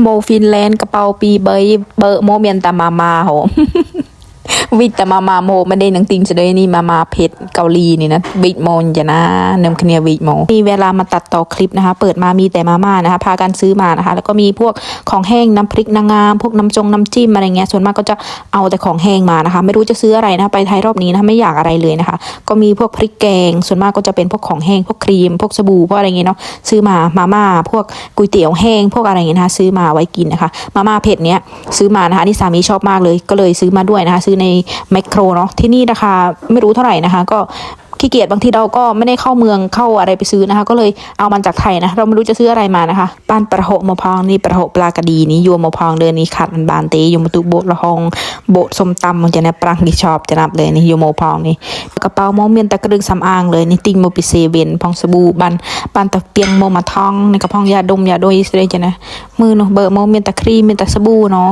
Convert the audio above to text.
โมฟินแลนด์กระเป๋าปีเบย์เบอร์โมเมียนตามาโห วิตามาโมไม่ได้นังติงจะได้นี่มาเผ็ดเกาหลีนี่นะวิกโมนจะนะเนมคเนียวิกโมมีเวลามาตัดต่อคลิปนะคะเปิดมามีแต่มาม่านะคะพากันซื้อมานะคะแล้วก็มีพวกของแห้งน้ำพริกนางงามพวกน้ำน้ำจิ้มอะไรเงี้ยส่วนมากก็จะเอาแต่ของแห้งมานะคะไม่รู้จะซื้ออะไรนะไปไทยรอบนี้นะไม่อยากอะไรเลยนะคะก็มีพวกพริกแกงส่วนมากก็จะเป็นพวกของแห้งพวกครีมพวกสบู่พวกอะไรเงี้ยเนาะซื้อมาม่าพวกก๋วยเตี๋ยวแห้งพวกอะไรเงี้ยนะคะซื้อมาไว้กินนะคะมาม่าเผ็ดเนี้ยซื้อมานะคะนี่สามีชอบมากเลยก็เลยซื้อมาด้วยนะคะซื้อในแมคโครเนาะที่นี่ราคาไม่รู้เท่าไหร่นะคะก็ขี้เกียจบางทีเราก็ไม่ได้เข้าเมืองเข้าอะไรไปซื้อนะคะก็เลยเอามันจากไทยนะเราไม่รู้จะซื้ออะไรมานะคะป้านประหกมะพร้าวนี่ประหกปลากระดีนี่ยัวมะพร้าวเดินนี่ขาดมันบานเตยอยู่มาตุโบะละหองโบะส้มตำมันจะในปรังที่ชอบจะนับเลยนี่ยัวมะพร้าวนี่กระเป๋าโมเมียนตะกรึงสำอางเลยนี่ติงโมปิเซเวนพองสบู่บันตะเปียงโมมาทองในกระพองยาดมยาโดยสิเลยจะนะมือเนาะเบอร์โมเมียนตะครีมเมียนตะสบู่เนาะ